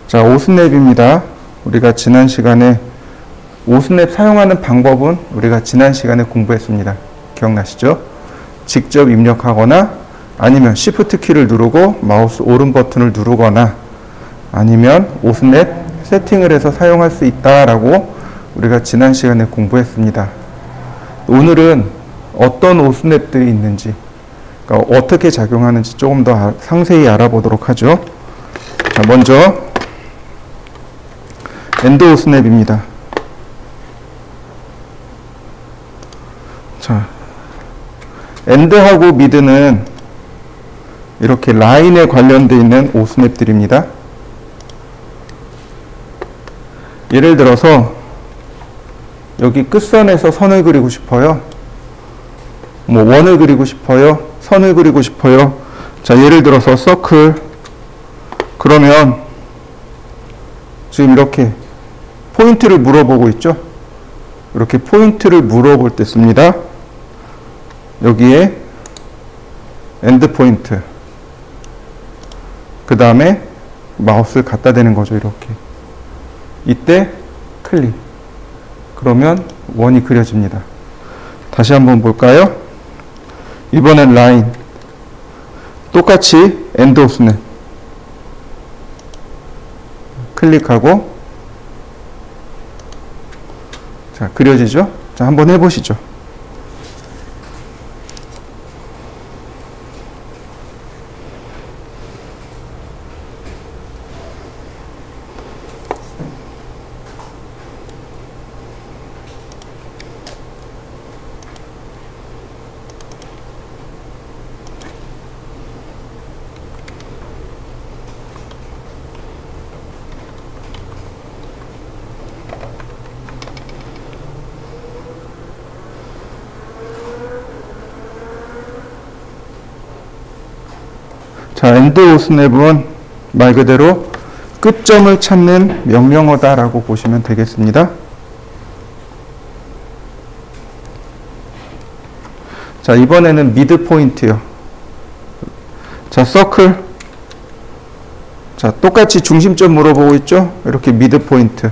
자, 오스냅입니다. 우리가 지난 시간에 오스냅 사용하는 방법은 우리가 지난 시간에 공부했습니다. 기억나시죠? 직접 입력하거나 아니면 Shift 키를 누르고 마우스 오른 버튼을 누르거나 아니면 오스냅 세팅을 해서 사용할 수 있다라고 우리가 지난 시간에 공부했습니다. 오늘은 어떤 오스냅들이 있는지, 그러니까 어떻게 작용하는지 조금 더 상세히 알아보도록 하죠. 자, 먼저 엔드 오스냅입니다. 자, 엔드하고 미드는 이렇게 라인에 관련되어 있는 오스냅들입니다. 예를 들어서 여기 끝선에서 선을 그리고 싶어요. 뭐 원을 그리고 싶어요. 선을 그리고 싶어요. 자, 예를 들어서 서클. 그러면 지금 이렇게 포인트를 물어보고 있죠. 이렇게 포인트를 물어볼 때 씁니다. 여기에 엔드 포인트. 그 다음에 마우스를 갖다 대는 거죠. 이렇게. 이때 클릭. 그러면 원이 그려집니다. 다시 한번 볼까요? 이번엔 라인. 똑같이 엔드 오스냅. 클릭하고 자, 그려지죠? 자, 한번 해보시죠. 자, 엔드 오스냅은 말 그대로 끝점을 찾는 명령어다라고 보시면 되겠습니다. 자, 이번에는 미드 포인트요. 자, 서클. 자, 똑같이 중심점 물어보고 있죠? 이렇게 미드 포인트.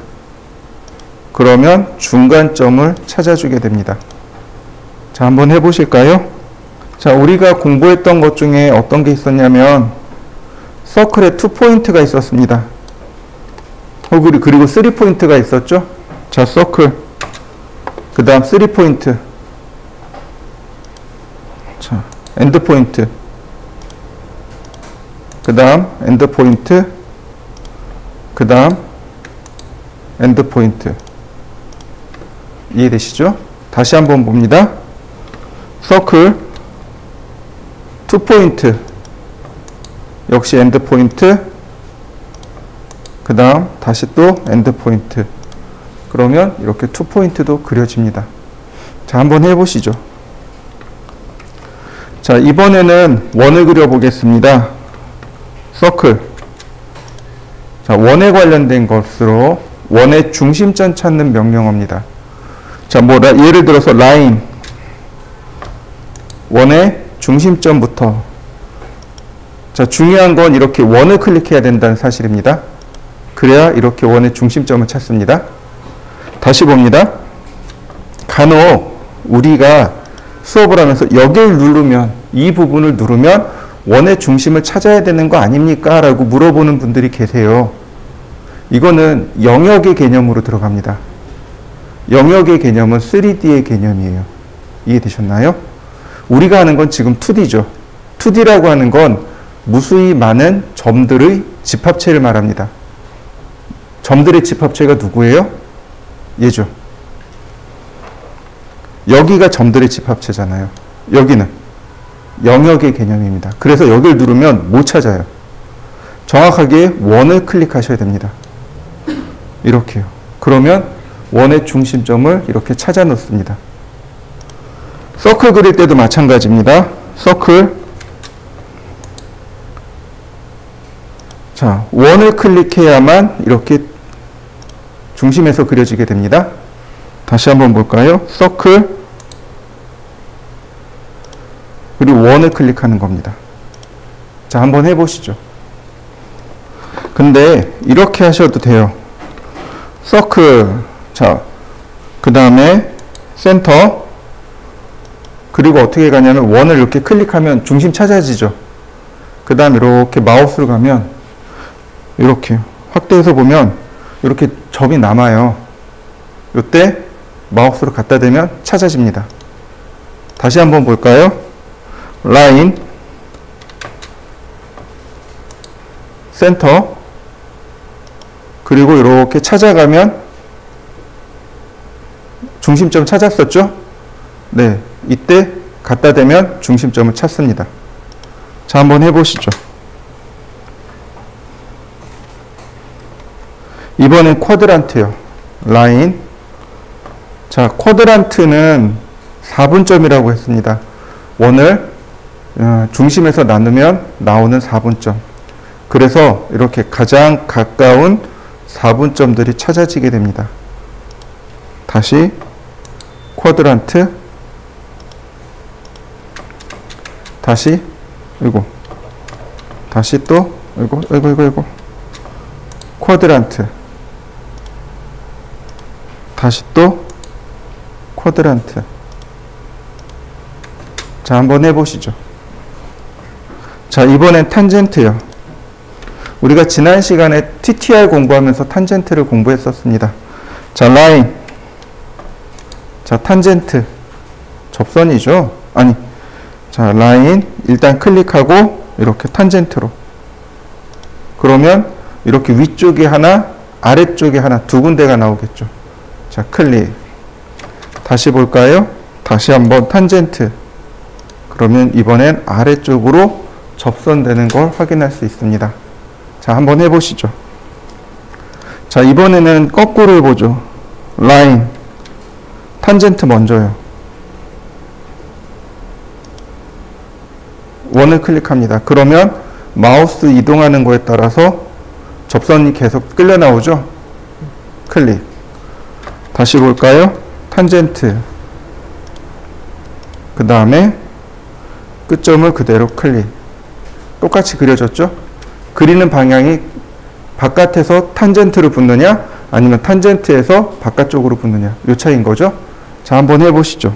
그러면 중간점을 찾아주게 됩니다. 자, 한번 해보실까요? 자, 우리가 공부했던 것 중에 어떤 게 있었냐면 서클에 2포인트가 있었습니다. 그리고 3포인트가 있었죠. 자, 서클. 그 다음 3포인트. 자, 엔드 포인트. 그 다음 엔드 포인트. 그 다음 엔드 포인트. 이해되시죠? 다시 한번 봅니다. 서클 2포인트, 역시 엔드 포인트, 그 다음 다시 또 엔드 포인트. 그러면 이렇게 2포인트도 그려집니다. 자, 한번 해보시죠. 자, 이번에는 원을 그려보겠습니다. 서클. 자, 원에 관련된 것으로 원의 중심점 찾는 명령어입니다. 자, 예를 들어서 라인. 원의 중심점부터. 자, 중요한 건 이렇게 원을 클릭해야 된다는 사실입니다. 그래야 이렇게 원의 중심점을 찾습니다. 다시 봅니다. 간혹 우리가 수업을 하면서 여기를 누르면, 이 부분을 누르면 원의 중심을 찾아야 되는 거 아닙니까? 라고 물어보는 분들이 계세요. 이거는 영역의 개념으로 들어갑니다. 영역의 개념은 3D의 개념이에요. 이해되셨나요? 우리가 하는 건 지금 2D죠. 2D라고 하는 건 무수히 많은 점들의 집합체를 말합니다. 점들의 집합체가 누구예요? 얘죠. 여기가 점들의 집합체잖아요. 여기는 영역의 개념입니다. 그래서 여기를 누르면 못 찾아요. 정확하게 원을 클릭하셔야 됩니다. 이렇게요. 그러면 원의 중심점을 이렇게 찾아 놓습니다. 서클 그릴 때도 마찬가지입니다. 서클. 자, 원을 클릭해야만 이렇게 중심에서 그려지게 됩니다. 다시 한번 볼까요? 서클. 그리고 원을 클릭하는 겁니다. 자, 한번 해보시죠. 근데 이렇게 하셔도 돼요. 서클. 자, 그 다음에 센터. 그리고 어떻게 가냐면 원을 이렇게 클릭하면 중심 찾아지죠. 그 다음 이렇게 마우스로 가면 이렇게 확대해서 보면 이렇게 점이 남아요. 이때 마우스로 갖다 대면 찾아집니다. 다시 한번 볼까요? 라인, 센터, 그리고 이렇게 찾아가면 중심점 찾았었죠? 네, 이때 갖다 대면 중심점을 찾습니다. 자, 한번 해보시죠. 이번엔 쿼드란트요. 라인. 자, 쿼드란트는 4분점이라고 했습니다. 원을 중심에서 나누면 나오는 4분점. 그래서 이렇게 가장 가까운 4분점들이 찾아지게 됩니다. 다시 쿼드란트, 다시 이거, 다시 또 이거 쿼드란트, 다시 또 쿼드란트. 자, 한번 해보시죠. 자, 이번엔 탄젠트요. 우리가 지난 시간에 TTR 공부하면서 탄젠트를 공부했었습니다. 자, 라인. 자, 탄젠트. 접선이죠? 아니. 자, 라인. 일단 클릭하고, 이렇게 탄젠트로. 그러면, 이렇게 위쪽에 하나, 아래쪽에 하나, 두 군데가 나오겠죠. 자, 클릭. 다시 볼까요? 다시 한번 탄젠트. 그러면 이번엔 아래쪽으로 접선되는 걸 확인할 수 있습니다. 자, 한번 해보시죠. 자, 이번에는 거꾸로 해보죠. 라인, 탄젠트 먼저요. 원을 클릭합니다. 그러면 마우스 이동하는 거에 따라서 접선이 계속 끌려 나오죠. 클릭. 다시 볼까요? 탄젠트. 그 다음에 끝점을 그대로 클릭. 똑같이 그려졌죠? 그리는 방향이 바깥에서 탄젠트로 붙느냐 아니면 탄젠트에서 바깥쪽으로 붙느냐, 이 차이인 거죠. 자, 한번 해보시죠.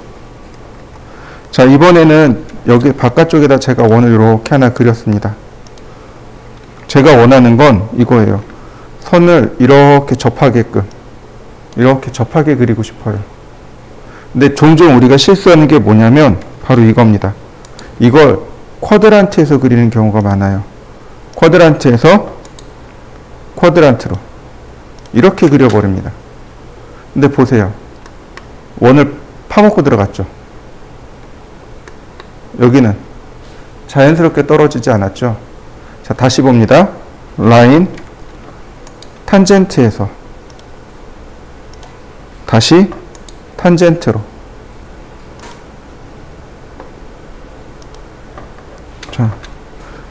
자, 이번에는 여기 바깥쪽에다 제가 원을 이렇게 하나 그렸습니다. 제가 원하는 건 이거예요. 선을 이렇게 접하게끔, 이렇게 접하게 그리고 싶어요. 근데 종종 우리가 실수하는 게 뭐냐면 바로 이겁니다. 이걸 쿼드란트에서 그리는 경우가 많아요. 쿼드란트에서 쿼드란트로 이렇게 그려버립니다. 근데 보세요. 원을 파먹고 들어갔죠. 여기는 자연스럽게 떨어지지 않았죠. 자, 다시 봅니다. 라인, 탄젠트에서 다시 탄젠트로. 자,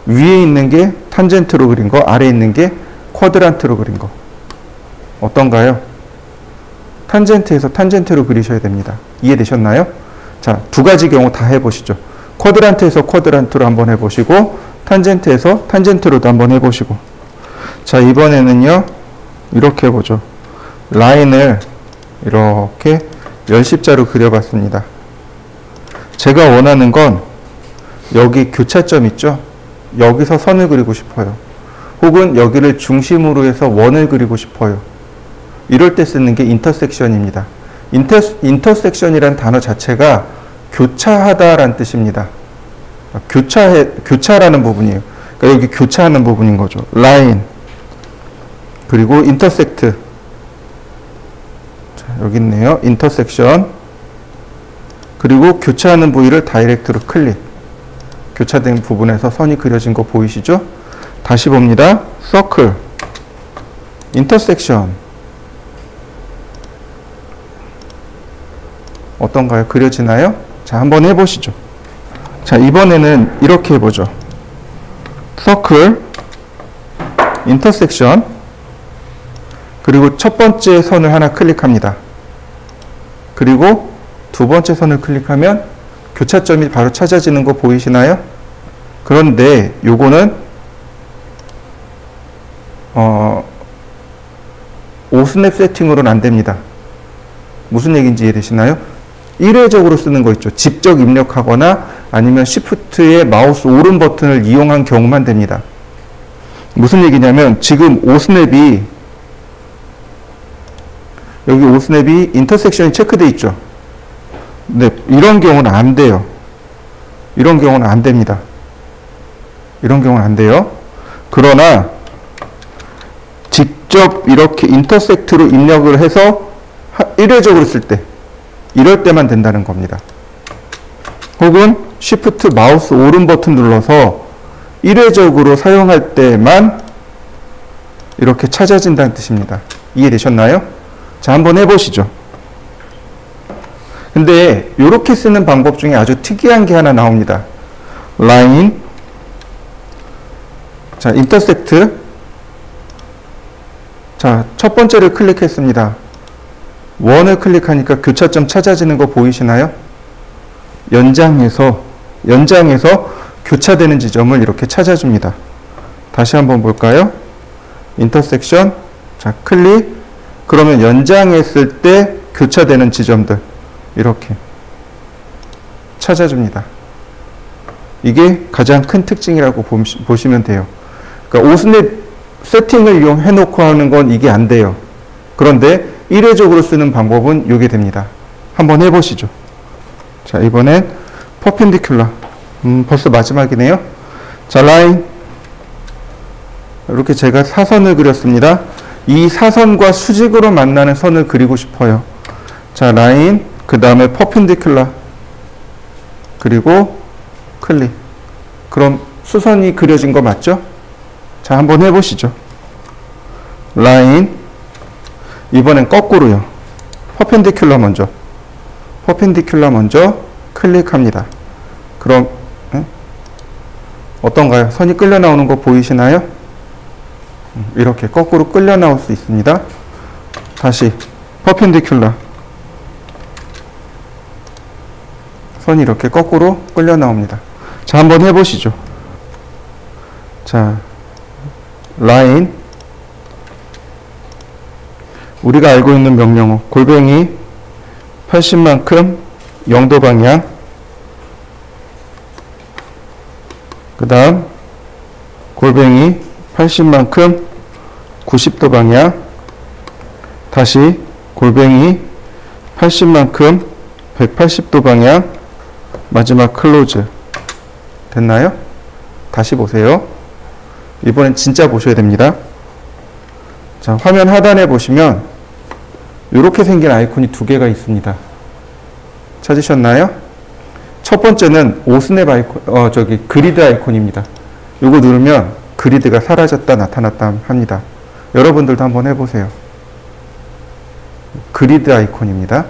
위에 있는 게 탄젠트로 그린 거, 아래에 있는 게 쿼드란트로 그린 거. 어떤가요? 탄젠트에서 탄젠트로 그리셔야 됩니다. 이해되셨나요? 자, 두 가지 경우 다 해보시죠. 쿼드란트에서 쿼드란트로 한번 해보시고, 탄젠트에서 탄젠트로도 한번 해보시고. 자, 이번에는요, 이렇게 해보죠. 라인을 이렇게 열십자로 그려봤습니다. 제가 원하는 건 여기 교차점 있죠? 여기서 선을 그리고 싶어요. 혹은 여기를 중심으로 해서 원을 그리고 싶어요. 이럴 때 쓰는 게 인터섹션입니다. 인터섹션이라는 단어 자체가 교차하다라는 뜻입니다. 교차라는 부분이에요. 그러니까 여기 교차하는 부분인 거죠. 라인, 그리고 인터섹트. 자, 여기 있네요. 인터섹션. 그리고 교차하는 부위를 다이렉트로 클릭. 교차된 부분에서 선이 그려진 거 보이시죠? 다시 봅니다. 서클, 인터섹션. 어떤가요? 그려지나요? 자, 한번 해보시죠. 자, 이번에는 이렇게 해보죠. 서클, 인터섹션, 그리고 첫 번째 선을 하나 클릭합니다. 그리고 두 번째 선을 클릭하면 교차점이 바로 찾아지는 거 보이시나요? 그런데 요거는 5스냅 세팅으로는 안 됩니다. 무슨 얘기인지 이해되시나요? 일회적으로 쓰는 거 있죠. 직접 입력하거나 아니면 Shift의 마우스 오른 버튼을 이용한 경우만 됩니다. 무슨 얘기냐면 지금 5스냅이 여기 5스냅이 인터섹션이 체크되어 있죠. 네, 이런 경우는 안 돼요. 이런 경우는 안 됩니다. 이런 경우는 안 돼요. 그러나 직접 이렇게 인터섹트로 입력을 해서 일회적으로 쓸 때, 이럴 때만 된다는 겁니다. 혹은 Shift 마우스 오른 버튼 눌러서 일회적으로 사용할 때만 이렇게 찾아진다는 뜻입니다. 이해되셨나요? 자, 한번 해보시죠. 근데 이렇게 쓰는 방법 중에 아주 특이한 게 하나 나옵니다. 라인, 자, 인터섹트. 자, 첫 번째를 클릭했습니다. 원을 클릭하니까 교차점 찾아지는 거 보이시나요? 연장해서 교차되는 지점을 이렇게 찾아줍니다. 다시 한번 볼까요? 인터섹션, 자, 클릭. 그러면 연장했을 때 교차되는 지점들 이렇게 찾아줍니다. 이게 가장 큰 특징이라고 보시면 돼요. 그러니까 5스냅 세팅을 이용해 놓고 하는 건 이게 안 돼요. 그런데 일회적으로 쓰는 방법은 이게 됩니다. 한번 해보시죠. 자, 이번엔 퍼펜디큘러. 벌써 마지막이네요. 자, 라인. 이렇게 제가 사선을 그렸습니다. 이 사선과 수직으로 만나는 선을 그리고 싶어요. 자, 라인, 그 다음에 퍼펜디큘러, 그리고 클릭. 그럼 수선이 그려진 거 맞죠? 자, 한번 해보시죠. 라인, 이번엔 거꾸로요. 퍼펜디큘러 먼저. 퍼펜디큘러 먼저 클릭합니다. 그럼 어떤가요? 선이 끌려 나오는 거 보이시나요? 이렇게 거꾸로 끌려 나올 수 있습니다. 다시 퍼펜디큘러. 선이 이렇게 거꾸로 끌려 나옵니다. 자, 한번 해보시죠. 자, 라인. 우리가 알고 있는 명령어. 골뱅이 80만큼 0도 방향. 그 다음 골뱅이 80만큼 90도 방향. 다시 골뱅이 80만큼 180도 방향. 마지막 클로즈. 됐나요? 다시 보세요. 이번엔 진짜 보셔야 됩니다. 자, 화면 하단에 보시면 이렇게 생긴 아이콘이 두 개가 있습니다. 찾으셨나요? 첫 번째는 5스냅 아이콘, 그리드 아이콘입니다. 이거 누르면 그리드가 사라졌다 나타났다 합니다. 여러분들도 한번 해보세요. 그리드 아이콘입니다.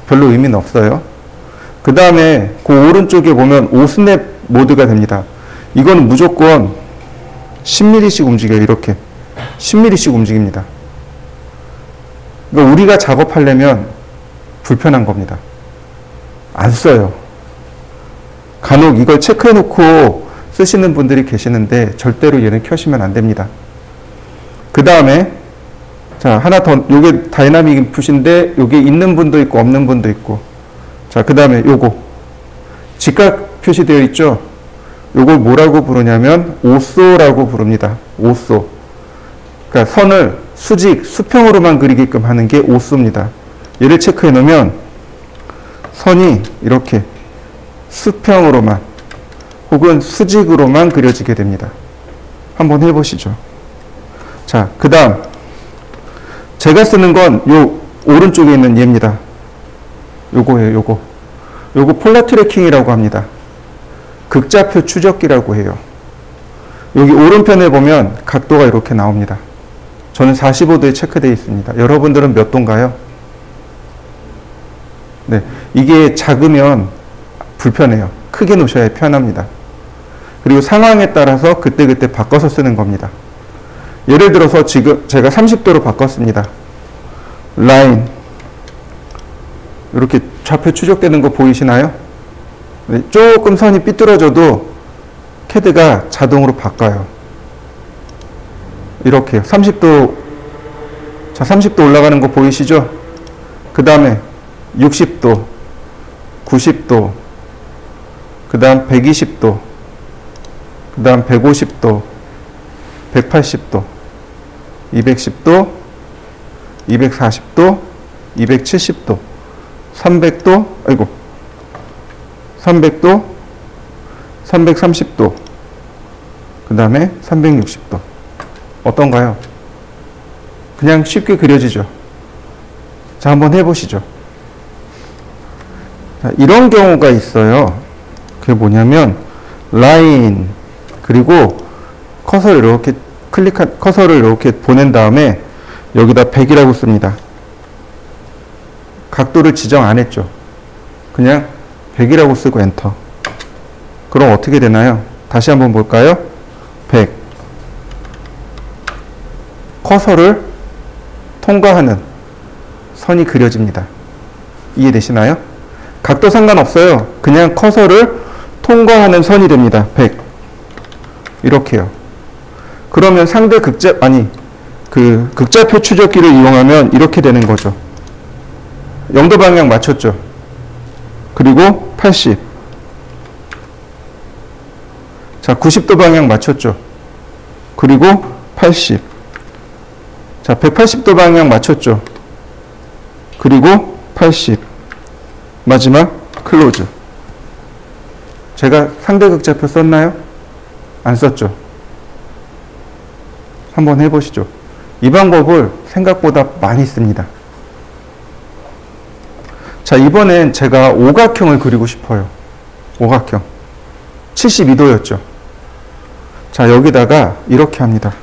별로 의미는 없어요. 그 다음에 그 오른쪽에 보면 5스냅 모드가 됩니다. 이거는 무조건 10mm씩 움직여요. 이렇게 10mm씩 움직입니다. 그러니까 우리가 작업하려면 불편한 겁니다. 안 써요. 간혹 이걸 체크해 놓고 쓰시는 분들이 계시는데 절대로 얘는 켜시면 안 됩니다. 그 다음에 자, 하나 더, 요게 다이나믹 인풋인데 요게 있는 분도 있고 없는 분도 있고. 자, 그 다음에 요거 직각 표시되어 있죠. 요걸 뭐라고 부르냐면 오쏘라고 부릅니다. 오쏘. 그러니까 선을 수직, 수평으로만 그리게끔 하는 게 오쏘입니다. 얘를 체크해 놓으면 선이 이렇게 수평으로만 혹은 수직으로만 그려지게 됩니다. 한번 해보시죠. 자, 그 다음 제가 쓰는 건 요 오른쪽에 있는 얘입니다. 요거예요. 요거 폴라 트래킹이라고 합니다. 극좌표 추적기라고 해요. 여기 오른편에 보면 각도가 이렇게 나옵니다. 저는 45도에 체크되어 있습니다. 여러분들은 몇 도인가요? 네, 이게 작으면 불편해요. 크게 놓으셔야 편합니다. 그리고 상황에 따라서 그때그때 바꿔서 쓰는 겁니다. 예를 들어서 지금 제가 30도로 바꿨습니다. 라인 이렇게 좌표 추적되는 거 보이시나요? 네, 조금 선이 삐뚤어져도 캐드가 자동으로 바꿔요. 이렇게요. 30도, 자, 30도 올라가는 거 보이시죠? 그 다음에 60도, 90도, 그 다음 120도, 그 다음 150도, 180도, 210도, 240도, 270도, 300도, 아이고, 300도, 330도, 그 다음에 360도. 어떤가요? 그냥 쉽게 그려지죠. 자, 한번 해보시죠. 자, 이런 경우가 있어요. 그게 뭐냐면, 라인, 그리고 커서를 이렇게 커서를 이렇게 보낸 다음에 여기다 100이라고 씁니다. 각도를 지정 안 했죠. 그냥 100이라고 쓰고 엔터. 그럼 어떻게 되나요? 다시 한번 볼까요? 100. 커서를 통과하는 선이 그려집니다. 이해되시나요? 각도 상관없어요. 그냥 커서를 통과하는 선이 됩니다. 100. 이렇게요. 그러면 상대 극좌표 추적기를 이용하면 이렇게 되는 거죠. 0도 방향 맞췄죠. 그리고 80. 자, 90도 방향 맞췄죠. 그리고 80. 자, 180도 방향 맞췄죠. 그리고 80. 마지막 클로즈. 제가 상대 극좌표 썼나요? 안 썼죠. 한번 해보시죠. 이 방법을 생각보다 많이 씁니다. 자, 이번엔 제가 오각형을 그리고 싶어요. 오각형. 72도였죠. 자, 여기다가 이렇게 합니다.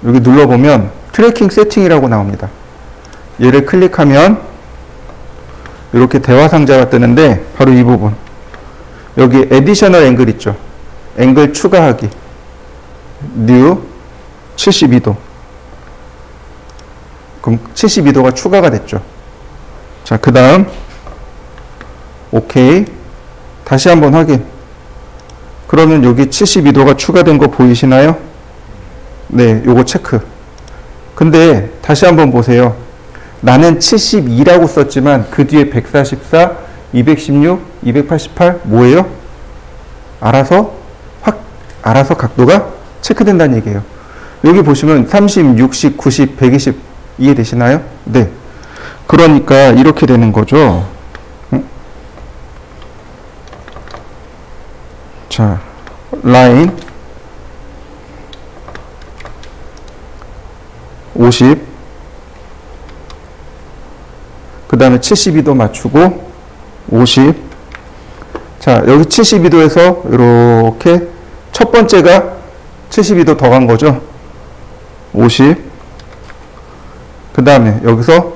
여기 눌러보면 트래킹 세팅이라고 나옵니다. 얘를 클릭하면 이렇게 대화 상자가 뜨는데 바로 이 부분. 여기 에디셔널 앵글 있죠. 앵글 추가하기. 뉴 72도. 그럼 72도가 추가가 됐죠. 자, 그 다음 오케이. 다시 한번 확인. 그러면 여기 72도가 추가된 거 보이시나요? 네, 요거 체크. 근데 다시 한번 보세요. 나는 72라고 썼지만 그 뒤에 144, 216, 288 뭐예요? 알아서 각도가 체크된다는 얘기예요. 여기 보시면 30, 60, 90, 120 이해되시나요? 네. 그러니까 이렇게 되는 거죠. 자, 라인 50, 그 다음에 72도 맞추고 50. 자, 여기 72도에서 이렇게 첫 번째가 72도 더 간 거죠. 50. 그 다음에 여기서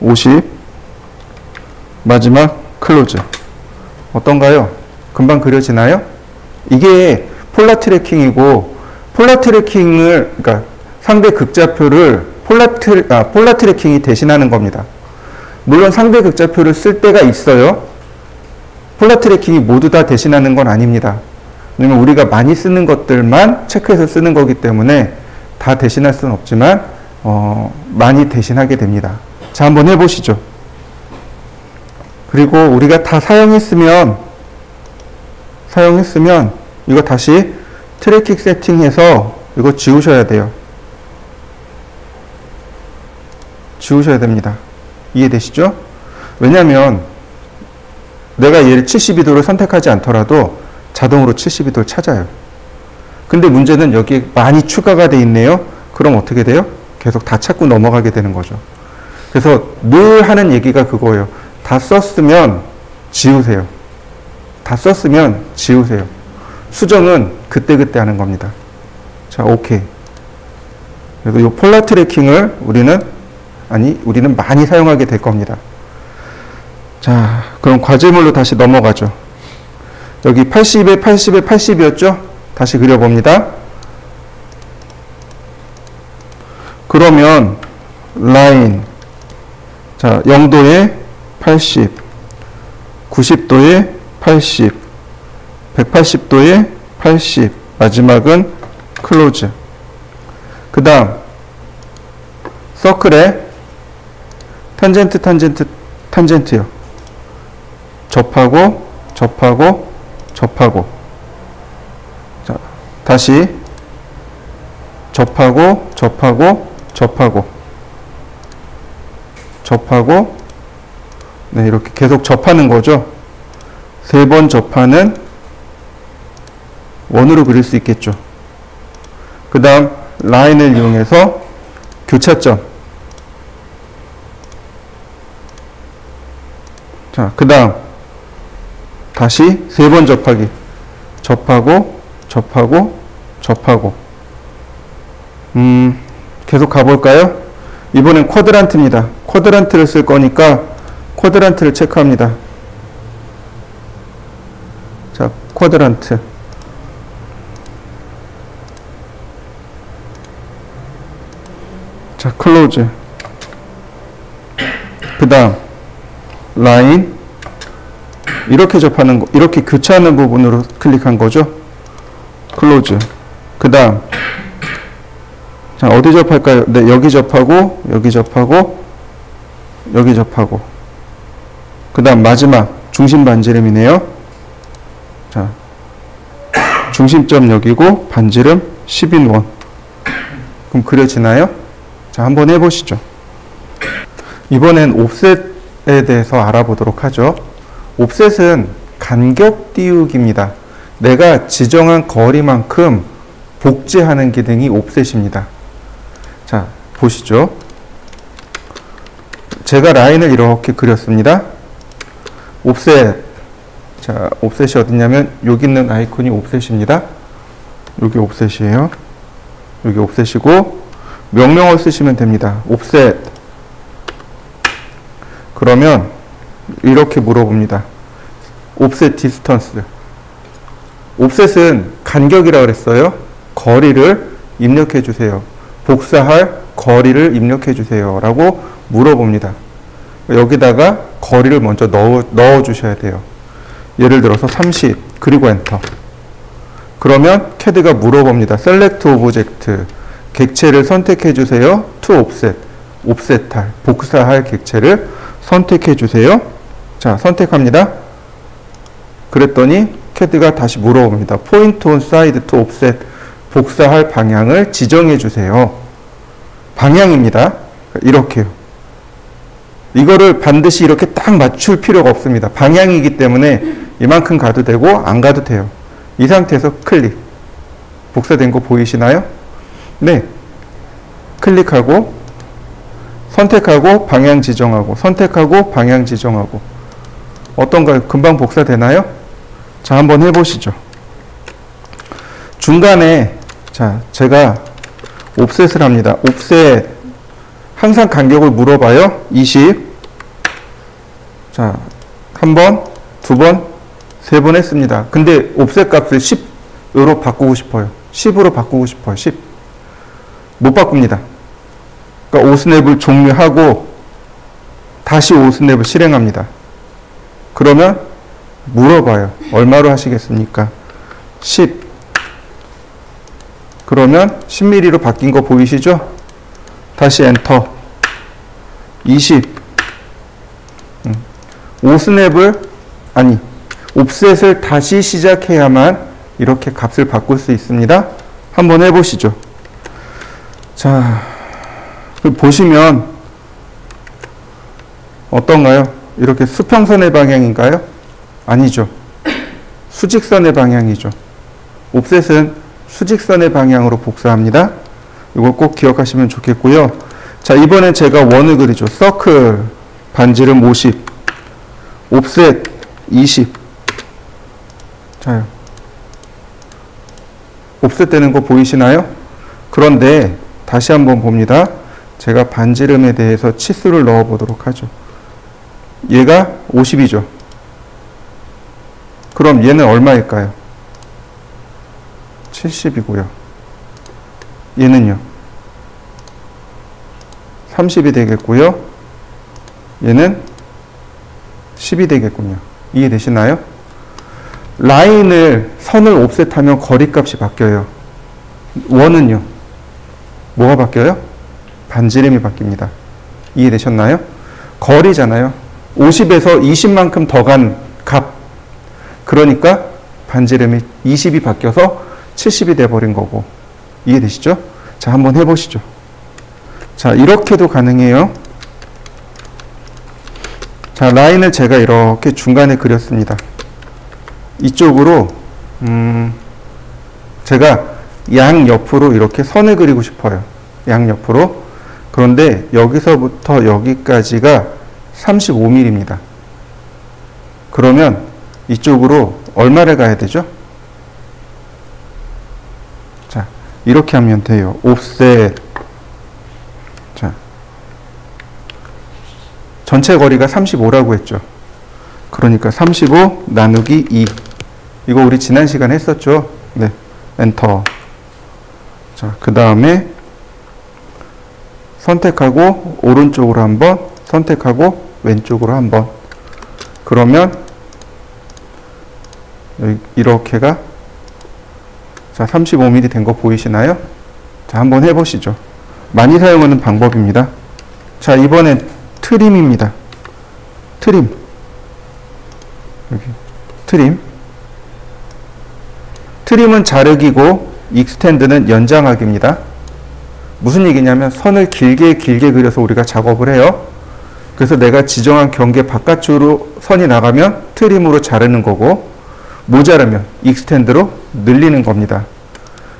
50. 마지막 클로즈. 어떤가요? 금방 그려지나요? 이게 폴라 트래킹이고, 폴라 트래킹을, 그러니까 상대 극좌표를 폴라 트래킹이 대신하는 겁니다. 물론 상대 극좌표를 쓸 때가 있어요. 폴라 트래킹이 모두 다 대신하는 건 아닙니다. 왜냐면 우리가 많이 쓰는 것들만 체크해서 쓰는 거기 때문에 다 대신할 수는 없지만 많이 대신하게 됩니다. 자, 한번 해보시죠. 그리고 우리가 다 사용했으면 이거 다시 트래킹 세팅해서 이거 지우셔야 돼요. 지우셔야 됩니다. 이해되시죠? 왜냐하면 내가 얘를 72도를 선택하지 않더라도 자동으로 72도를 찾아요. 근데 문제는 여기에 많이 추가가 돼 있네요. 그럼 어떻게 돼요? 계속 다 찾고 넘어가게 되는 거죠. 그래서 늘 하는 얘기가 그거예요. 다 썼으면 지우세요. 다 썼으면 지우세요. 수정은 그때그때 하는 겁니다. 자, 오케이. 그래서 이 폴라 트래킹을 우리는 많이 사용하게 될 겁니다. 자, 그럼 과제물로 다시 넘어가죠. 여기 80에 80에 80이었죠? 다시 그려봅니다. 그러면 라인, 자, 0도에 80, 90도에 80, 180도에 80. 마지막은 클로즈. 그 다음 서클에 탄젠트, 탄젠트, 탄젠트요. 접하고, 접하고, 접하고. 자, 다시 접하고, 접하고, 접하고, 접하고. 네, 이렇게 계속 접하는 거죠. 3번 접하는 원으로 그릴 수 있겠죠. 그 다음 라인을 이용해서 교차점. 자, 그 다음 다시 3번 접하기. 접하고, 접하고, 접하고. 계속 가볼까요? 이번엔 쿼드란트입니다. 쿼드란트를 쓸 거니까 쿼드란트를 체크합니다. 자, 쿼드란트. 자, 클로즈. 그 다음 라인. 이렇게 접하는 거, 이렇게 교차하는 부분으로 클릭한 거죠. 클로즈. 그 다음 자, 어디 접할까요? 네, 여기 접하고, 여기 접하고, 여기 접하고. 그 다음 마지막 중심 반지름이네요. 자, 중심점 여기고 반지름 10인 원. 그럼 그려지나요? 자, 한번 해보시죠. 이번엔 옵셋에 대해서 알아보도록 하죠. 옵셋은 간격 띄우기입니다. 내가 지정한 거리만큼 복제하는 기능이 옵셋입니다. 자, 보시죠. 제가 라인을 이렇게 그렸습니다. 옵셋. 자, 옵셋이 어디냐면 여기 있는 아이콘이 옵셋입니다. 여기 옵셋이에요. 여기 옵셋이고 명령어 쓰시면 됩니다. 옵셋. 그러면 이렇게 물어봅니다. 옵셋 디스턴스. 옵셋은 간격이라고 그랬어요. 거리를 입력해 주세요. 복사할 거리를 입력해 주세요. 라고 물어봅니다. 여기다가 거리를 먼저 넣어 주셔야 돼요. 예를 들어서 30 그리고 엔터. 그러면 CAD가 물어봅니다. Select Object. 객체를 선택해 주세요. To Offset. 옵셋할, 복사할 객체를 선택해 주세요. 자, 선택합니다. 그랬더니 CAD가 다시 물어봅니다. Point on side to offset. 복사할 방향을 지정해 주세요. 방향입니다. 이렇게요. 이거를 반드시 이렇게 딱 맞출 필요가 없습니다. 방향이기 때문에 이만큼 가도 되고 안 가도 돼요. 이 상태에서 클릭. 복사된 거 보이시나요? 네. 클릭하고 선택하고 방향 지정하고 선택하고 방향 지정하고. 어떤가요? 금방 복사되나요? 자, 한번 해보시죠. 중간에 자, 제가 옵셋을 합니다. 옵셋. 항상 간격을 물어봐요. 20. 자, 한 번, 두 번, 세 번 했습니다. 근데 옵셋 값을 10으로 바꾸고 싶어요. 10으로 바꾸고 싶어요. 10. 못 바꿉니다. 그러니까 오스냅을 종료하고 다시 오스냅을 실행합니다. 그러면 물어봐요. 얼마로 하시겠습니까? 10. 그러면 10mm로 바뀐 거 보이시죠? 다시 엔터. 20. 오스냅을, 아니, 옵셋을 다시 시작해야만 이렇게 값을 바꿀 수 있습니다. 한번 해보시죠. 자, 보시면 어떤가요? 이렇게 수평선의 방향인가요? 아니죠. 수직선의 방향이죠. 옵셋은 수직선의 방향으로 복사합니다. 이걸 꼭 기억하시면 좋겠고요. 자, 이번엔 제가 원을 그리죠. 서클, 반지름 50, 옵셋 20. 자요. 옵셋 되는 거 보이시나요? 그런데 다시 한번 봅니다. 제가 반지름에 대해서 치수를 넣어 보도록 하죠. 얘가 50이죠. 그럼 얘는 얼마일까요? 70이고요. 얘는요? 30이 되겠고요. 얘는 10이 되겠군요. 이해되시나요? 라인을, 선을 옵셋하면 거리값이 바뀌어요. 원은요? 뭐가 바뀌어요? 반지름이 바뀝니다. 이해되셨나요? 거리잖아요. 50에서 20만큼 더 간 값. 그러니까 반지름이 20이 바뀌어서 70이 돼버린 거고. 이해되시죠? 자, 한번 해보시죠. 자, 이렇게도 가능해요. 자, 라인을 제가 이렇게 중간에 그렸습니다. 이쪽으로 제가 양옆으로 이렇게 선을 그리고 싶어요. 양옆으로. 그런데 여기서부터 여기까지가 35mm입니다. 그러면 이쪽으로 얼마를 가야 되죠? 자, 이렇게 하면 돼요. 옵셋. 자, 전체 거리가 35라고 했죠. 그러니까 35 나누기 2. 이거 우리 지난 시간에 했었죠? 네. 엔터. 자, 그 다음에 선택하고 오른쪽으로 한번, 선택하고 왼쪽으로 한번. 그러면 여기 이렇게가 자, 35mm 된 거 보이시나요? 자, 한번 해보시죠. 많이 사용하는 방법입니다. 자, 이번엔 트림입니다. 트림. 여기 트림. 트림은 자르기고 익스텐드는 연장하기입니다. 무슨 얘기냐면 선을 길게 그려서 우리가 작업을 해요. 그래서 내가 지정한 경계 바깥쪽으로 선이 나가면 트림으로 자르는 거고, 모자르면 익스텐드로 늘리는 겁니다.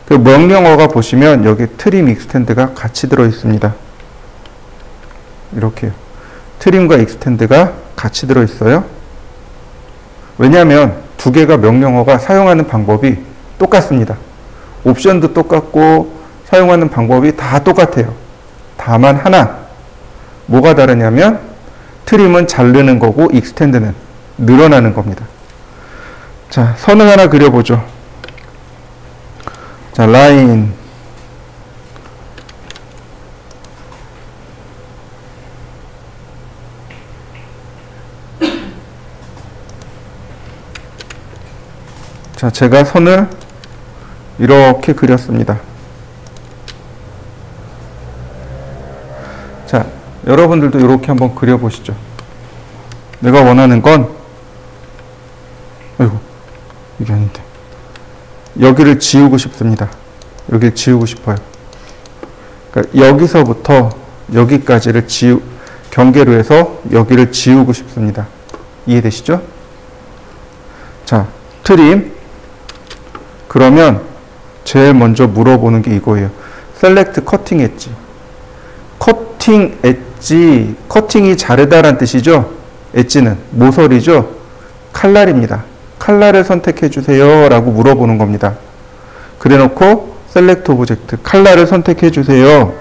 그 명령어가 보시면 여기 트림 익스텐드가 같이 들어 있습니다. 이렇게요. 트림과 익스텐드가 같이 들어 있어요. 왜냐하면 두 개가 명령어가 사용하는 방법이 똑같습니다. 옵션도 똑같고 사용하는 방법이 다 똑같아요. 다만 하나, 뭐가 다르냐면 트림은 자르는 거고 익스텐드는 늘어나는 겁니다. 자, 선을 하나 그려보죠. 자, 라인. 자, 제가 선을 이렇게 그렸습니다. 자, 여러분들도 이렇게 한번 그려보시죠. 내가 원하는 건, 아이고, 이게 아닌데. 여기를 지우고 싶습니다. 여기를 지우고 싶어요. 그러니까 여기서부터 여기까지를 경계로 해서 여기를 지우고 싶습니다. 이해되시죠? 자, 트림. 그러면 제일 먼저 물어보는 게 이거예요. 셀렉트 커팅 엣지. 커팅 엣지. 커팅이 자르다란 뜻이죠. 엣지는 모서리죠. 칼날입니다. 칼날을 선택해 주세요 라고 물어보는 겁니다. 그래 놓고 셀렉트 오브젝트 칼날을 선택해 주세요.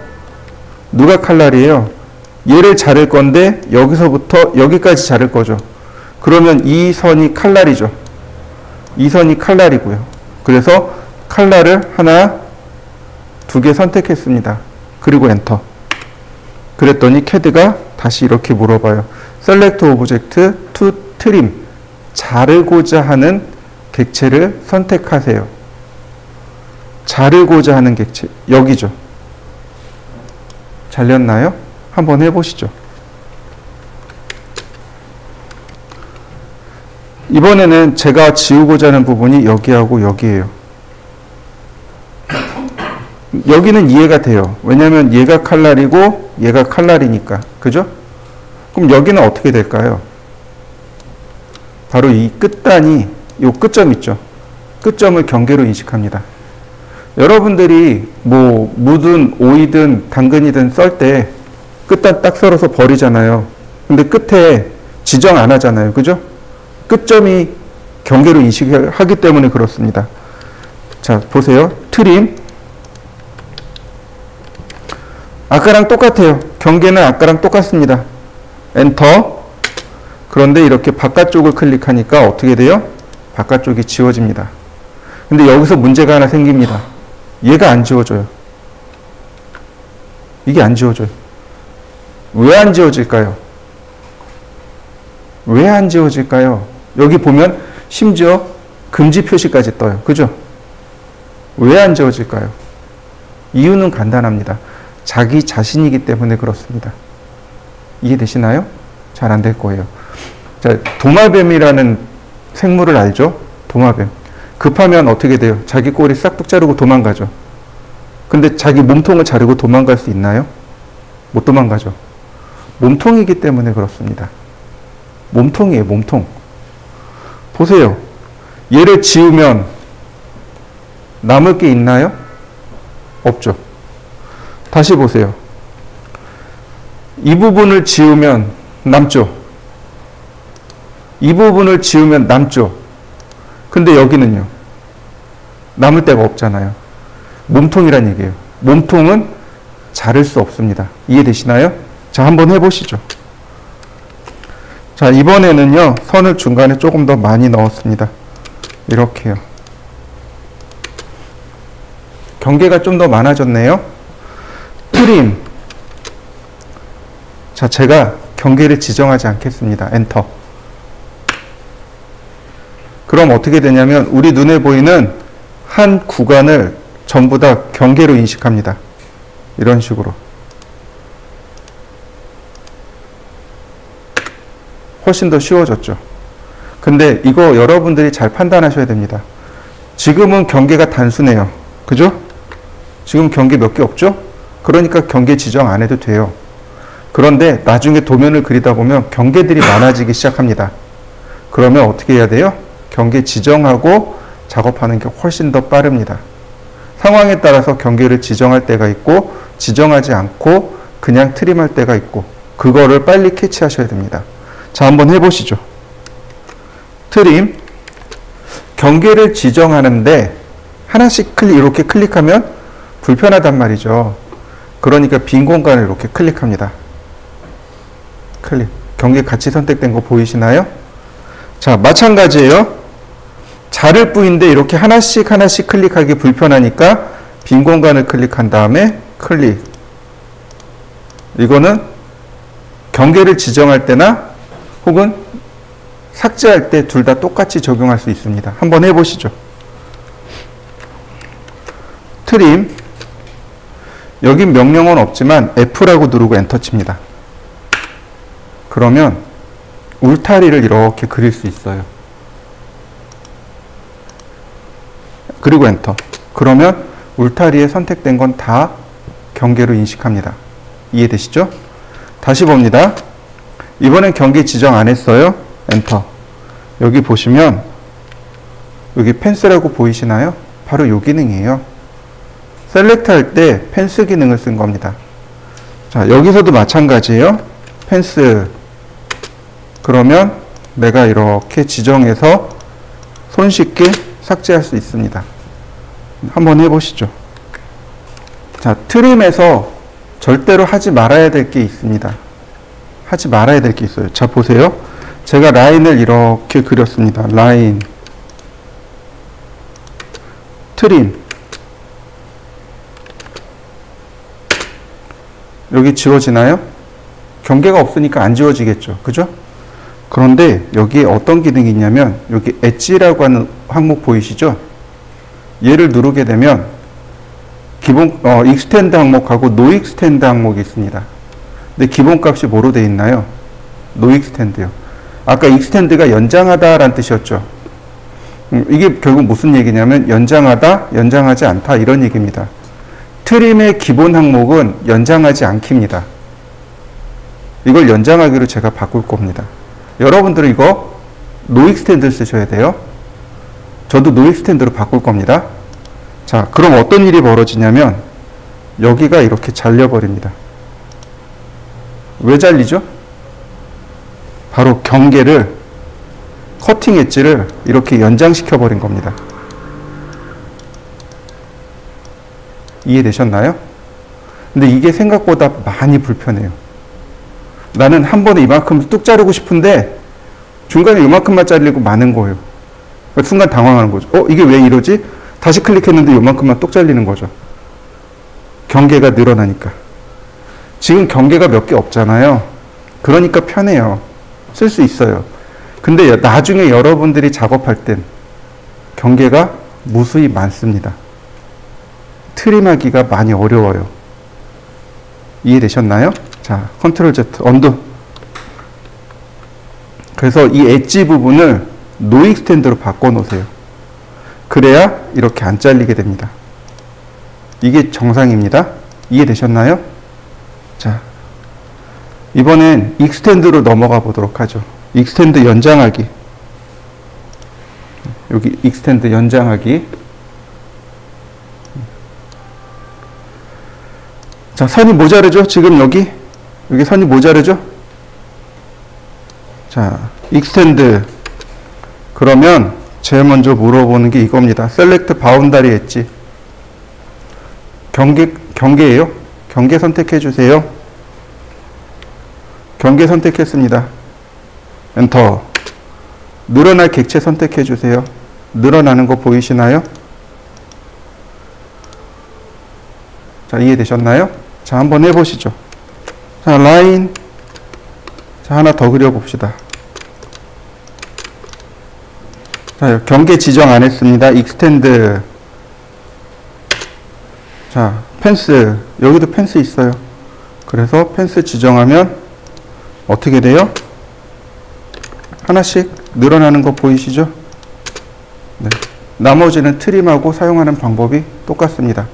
누가 칼날이에요? 얘를 자를 건데 여기서부터 여기까지 자를 거죠. 그러면 이 선이 칼날이죠. 이 선이 칼날이고요. 그래서 칼날을 하나, 두 개 선택했습니다. 그리고 엔터. 그랬더니 CAD가 다시 이렇게 물어봐요. 셀렉트 오브젝트 투 트림. 자르고자 하는 객체를 선택하세요. 자르고자 하는 객체, 여기죠. 잘렸나요? 한번 해보시죠. 이번에는 제가 지우고자 하는 부분이 여기하고 여기예요. 여기는 이해가 돼요. 왜냐하면 얘가 칼날이고 얘가 칼날이니까. 그죠? 그럼 여기는 어떻게 될까요? 바로 이 끝단이, 요 끝점 있죠. 끝점을 경계로 인식합니다. 여러분들이 뭐 무든 오이든 당근이든 썰 때 끝단 딱 썰어서 버리잖아요. 근데 끝에 지정 안 하잖아요. 그죠? 끝점이 경계로 인식하기 때문에 그렇습니다. 자, 보세요. 트림. 아까랑 똑같아요. 경계는 아까랑 똑같습니다. 엔터. 그런데 이렇게 바깥쪽을 클릭하니까 어떻게 돼요? 바깥쪽이 지워집니다. 근데 여기서 문제가 하나 생깁니다. 얘가 안 지워져요. 이게 안 지워져요. 왜 안 지워질까요? 왜 안 지워질까요? 여기 보면 심지어 금지 표시까지 떠요. 그죠? 왜 안 지워질까요? 이유는 간단합니다. 자기 자신이기 때문에 그렇습니다. 이해되시나요? 잘 안 될 거예요. 자, 도마뱀이라는 생물을 알죠? 도마뱀. 급하면 어떻게 돼요? 자기 꼬리 싹둑 자르고 도망가죠. 근데 자기 몸통을 자르고 도망갈 수 있나요? 못 도망가죠. 몸통이기 때문에 그렇습니다. 몸통이에요, 몸통. 보세요. 얘를 지우면 남을 게 있나요? 없죠. 다시 보세요. 이 부분을 지우면 남죠. 이 부분을 지우면 남죠. 근데 여기는요. 남을 데가 없잖아요. 몸통이란 얘기예요. 몸통은 자를 수 없습니다. 이해되시나요? 자, 한번 해보시죠. 자, 이번에는요. 선을 중간에 조금 더 많이 넣었습니다. 이렇게요. 경계가 좀 더 많아졌네요. 트림. 자, 제가 경계를 지정하지 않겠습니다. 엔터. 그럼 어떻게 되냐면 우리 눈에 보이는 한 구간을 전부 다 경계로 인식합니다. 이런 식으로. 훨씬 더 쉬워졌죠. 근데 이거 여러분들이 잘 판단하셔야 됩니다. 지금은 경계가 단순해요. 그죠? 지금 경계 몇 개 없죠? 그러니까 경계 지정 안 해도 돼요. 그런데 나중에 도면을 그리다 보면 경계들이 많아지기 시작합니다. 그러면 어떻게 해야 돼요? 경계 지정하고 작업하는 게 훨씬 더 빠릅니다. 상황에 따라서 경계를 지정할 때가 있고 지정하지 않고 그냥 트림할 때가 있고 그거를 빨리 캐치하셔야 됩니다. 자, 한번 해보시죠. 트림. 경계를 지정하는데 하나씩 이렇게 클릭하면 불편하단 말이죠. 그러니까 빈 공간을 이렇게 클릭합니다. 클릭. 경계 같이 선택된 거 보이시나요? 자, 마찬가지예요. 자를 뿌인데 이렇게 하나씩 클릭하기 불편하니까 빈 공간을 클릭한 다음에 클릭. 이거는 경계를 지정할 때나 혹은 삭제할 때 둘 다 똑같이 적용할 수 있습니다. 한번 해보시죠. 트림. 여긴 명령어는 없지만 F라고 누르고 엔터 칩니다. 그러면 울타리를 이렇게 그릴 수 있어요. 그리고 엔터. 그러면 울타리에 선택된 건 다 경계로 인식합니다. 이해되시죠? 다시 봅니다. 이번엔 경계 지정 안 했어요. 엔터. 여기 보시면 여기 펜스라고 보이시나요? 바로 이 기능이에요. 셀렉트 할 때 펜스 기능을 쓴 겁니다. 자, 여기서도 마찬가지예요. 펜스. 그러면 내가 이렇게 지정해서 손쉽게 삭제할 수 있습니다. 한번 해보시죠. 자, 트림에서 절대로 하지 말아야 될 게 있습니다. 하지 말아야 될 게 있어요. 자, 보세요. 제가 라인을 이렇게 그렸습니다. 라인. 트림. 여기 지워지나요? 경계가 없으니까 안 지워지겠죠. 그죠? 그런데 여기에 어떤 기능이 있냐면 여기 엣지라고 하는 항목 보이시죠? 얘를 누르게 되면 기본 익스텐드 항목하고 노 익스텐드 항목이 있습니다. 근데 기본값이 뭐로 되어 있나요? 노 익스텐드요. 아까 익스텐드가 연장하다라는 뜻이었죠. 이게 결국 무슨 얘기냐면 연장하다, 연장하지 않다 이런 얘기입니다. 트림의 기본 항목은 연장하지 않기입니다. 이걸 연장하기로 제가 바꿀 겁니다. 여러분들은 이거 노 익스텐드 쓰셔야 돼요. 저도 노 익스텐드로 바꿀 겁니다. 자, 그럼 어떤 일이 벌어지냐면 여기가 이렇게 잘려버립니다. 왜 잘리죠? 바로 경계를 커팅 엣지를 이렇게 연장시켜 버린 겁니다. 이해되셨나요? 근데 이게 생각보다 많이 불편해요. 나는 한 번에 이만큼 뚝 자르고 싶은데 중간에 이만큼만 잘리고 마는 거예요. 그러니까 순간 당황하는 거죠. 이게 왜 이러지? 다시 클릭했는데 이만큼만 뚝 잘리는 거죠. 경계가 늘어나니까. 지금 경계가 몇 개 없잖아요. 그러니까 편해요. 쓸 수 있어요. 근데 나중에 여러분들이 작업할 땐 경계가 무수히 많습니다. 트림하기가 많이 어려워요. 이해되셨나요? 자, 컨트롤 Z, 언두. 그래서 이 엣지 부분을 노 익스텐드로 바꿔놓으세요. 그래야 이렇게 안 잘리게 됩니다. 이게 정상입니다. 이해되셨나요? 자, 이번엔 익스텐드로 넘어가 보도록 하죠. 익스텐드 연장하기. 여기 익스텐드 연장하기. 자, 선이 모자르죠? 지금 여기 선이 모자르죠? 자, 익스텐드. 그러면 제일 먼저 물어보는 게 이겁니다. 셀렉트 바운다리 엣지. 경계예요. 경계 선택해 주세요. 경계 선택했습니다. 엔터. 늘어날 객체 선택해 주세요. 늘어나는 거 보이시나요? 자, 이해되셨나요? 자, 한번 해보시죠. 자, 라인. 자, 하나 더 그려봅시다. 자, 경계 지정 안 했습니다. 익스텐드. 자, 펜스. 여기도 펜스 있어요. 그래서 펜스 지정하면 어떻게 돼요? 하나씩 늘어나는 거 보이시죠? 네. 나머지는 트림하고 사용하는 방법이 똑같습니다.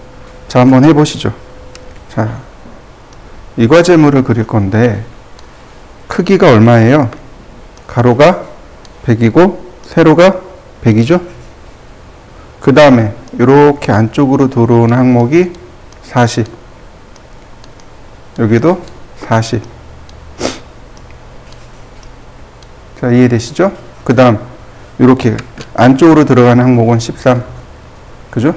자, 한번 해보시죠. 자, 이 과제물을 그릴 건데 크기가 얼마예요? 가로가 100이고 세로가 100이죠? 그 다음에 이렇게 안쪽으로 들어오는 항목이 40. 여기도 40. 자, 이해되시죠? 그 다음 이렇게 안쪽으로 들어가는 항목은 13. 그죠?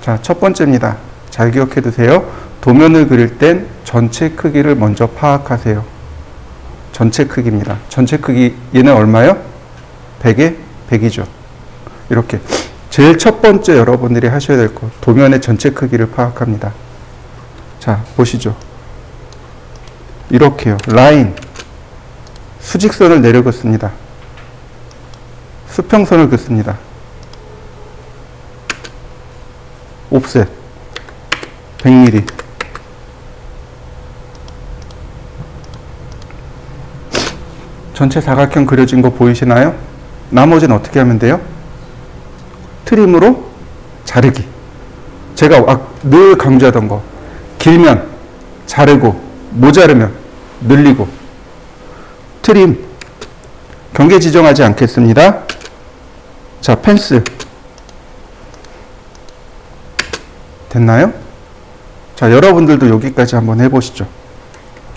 자, 첫 번째입니다. 잘 기억해 두세요. 도면을 그릴 땐 전체 크기를 먼저 파악하세요. 전체 크기입니다. 전체 크기 얘는 얼마요? 100에 100이죠. 이렇게 제일 첫 번째 여러분들이 하셔야 될 것, 도면의 전체 크기를 파악합니다. 자, 보시죠. 이렇게요. 라인, 수직선을 내려 긋습니다. 수평선을 긋습니다. 옵셋 100mm. 전체 사각형 그려진 거 보이시나요? 나머지는 어떻게 하면 돼요? 트림으로 자르기. 제가 늘 강조하던 거. 길면 자르고, 모자르면 늘리고. 트림. 경계 지정하지 않겠습니다. 자, 펜스. 됐나요? 자, 여러분들도 여기까지 한번 해보시죠.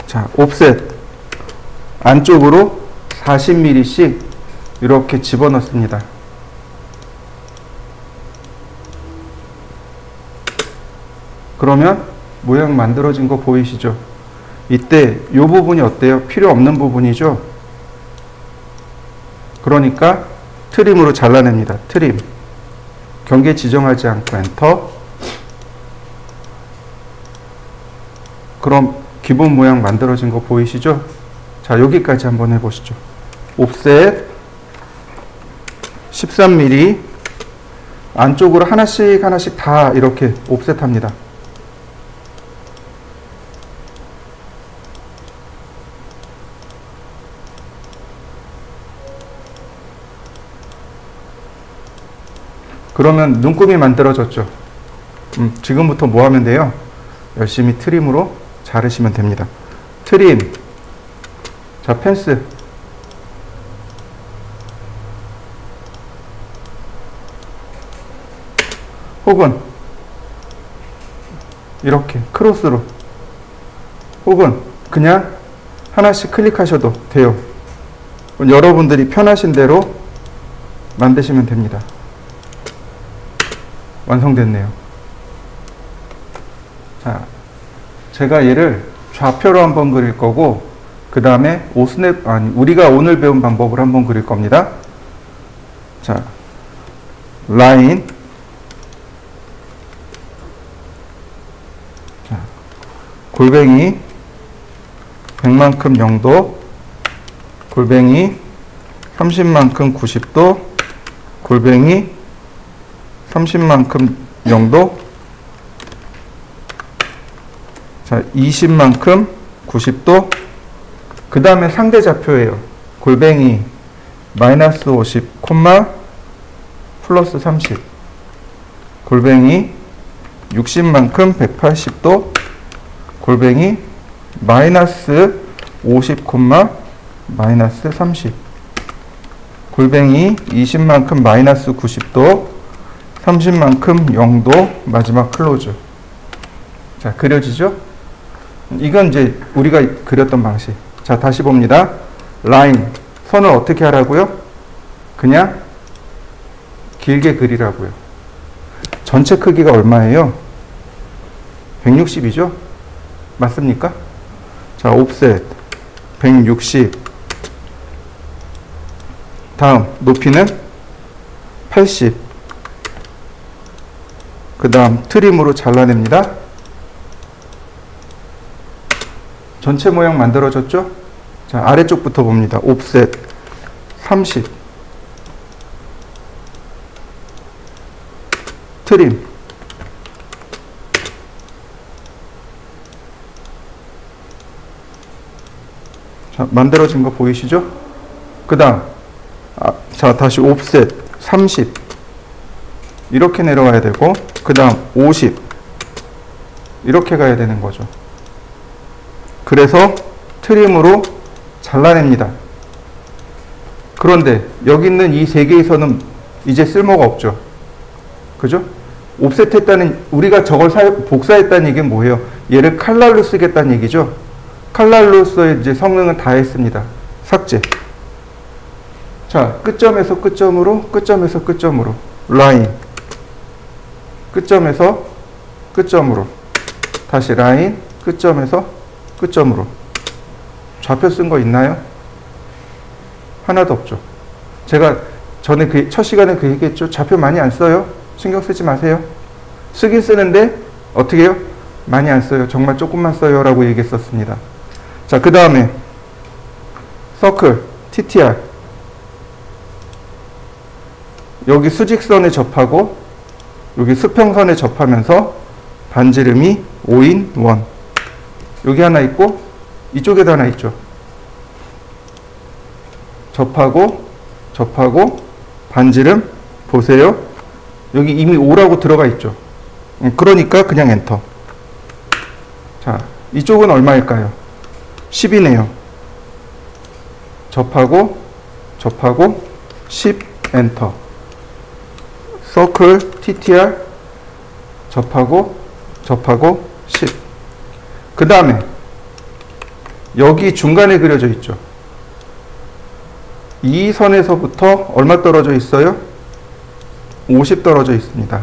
자, 옵셋. 안쪽으로 40mm씩 이렇게 집어넣습니다. 그러면 모양 만들어진 거 보이시죠? 이때 이 부분이 어때요? 필요 없는 부분이죠? 그러니까 트림으로 잘라냅니다. 트림. 경계 지정하지 않고 엔터. 그럼 기본 모양 만들어진 거 보이시죠? 자, 여기까지 한번 해보시죠. 옵셋 13mm. 안쪽으로 하나씩 하나씩 다 이렇게 옵셋합니다. 그러면 눈곱이 만들어졌죠. 지금부터 뭐 하면 돼요? 열심히 트림으로 자르시면 됩니다. 트림. 자, 펜스. 혹은 이렇게 크로스로, 혹은 그냥 하나씩 클릭하셔도 돼요. 여러분들이 편하신 대로 만드시면 됩니다. 완성됐네요. 자, 제가 얘를 좌표로 한번 그릴 거고, 그 다음에 우리가 오늘 배운 방법을 한번 그릴 겁니다. 자, 라인. 자, 골뱅이 100만큼 0도, 골뱅이 30만큼 90도, 골뱅이 30만큼 0도. 자, 20만큼 90도. 그 다음에 상대 좌표예요. 골뱅이 마이너스 50, 플러스 30. 골뱅이 60만큼 180도. 골뱅이 마이너스 50, 마이너스 30. 골뱅이 20만큼 마이너스 90도. 30만큼 0도. 마지막 클로즈. 자, 그려지죠? 이건 이제 우리가 그렸던 방식. 자, 다시 봅니다. 라인, 선을 어떻게 하라고요? 그냥 길게 그리라고요. 전체 크기가 얼마예요? 160이죠? 맞습니까? 자, 옵셋 160. 다음 높이는 80. 그 다음 트림으로 잘라냅니다. 전체 모양 만들어졌죠? 자, 아래쪽부터 봅니다. 옵셋 30. 트림. 자, 만들어진 거 보이시죠? 그 다음, 자, 다시 옵셋 30. 이렇게 내려가야 되고, 그 다음 50. 이렇게 가야 되는 거죠. 그래서 트림으로 잘라냅니다. 그런데 여기 있는 이 세 개의 선은 이제 쓸모가 없죠. 그죠? 옵셋 했다는, 우리가 저걸 복사했다는 얘기는 뭐예요? 얘를 칼날로 쓰겠다는 얘기죠. 칼날로서의 이제 성능은 다 했습니다. 삭제. 자, 끝점에서 끝점으로, 끝점에서 끝점으로. 라인. 끝점에서 끝점으로. 다시 라인. 끝점에서 끝점으로. 좌표 쓴 거 있나요? 하나도 없죠. 제가 전에 첫 시간에 그 얘기했죠. 좌표 많이 안 써요. 신경 쓰지 마세요. 쓰긴 쓰는데 어떻게 해요? 많이 안 써요. 정말 조금만 써요 라고 얘기했었습니다. 자, 그 다음에 서클, TTR. 여기 수직선에 접하고 여기 수평선에 접하면서 반지름이 5인 1. 여기 하나 있고 이쪽에도 하나 있죠. 접하고 접하고 반지름 보세요. 여기 이미 5라고 들어가 있죠. 그러니까 그냥 엔터. 자, 이쪽은 얼마일까요? 10이네요. 접하고 접하고 10 엔터. 서클 TTR 접하고 접하고 10. 그 다음에 여기 중간에 그려져 있죠. 이 선에서부터 얼마 떨어져 있어요? 50 떨어져 있습니다.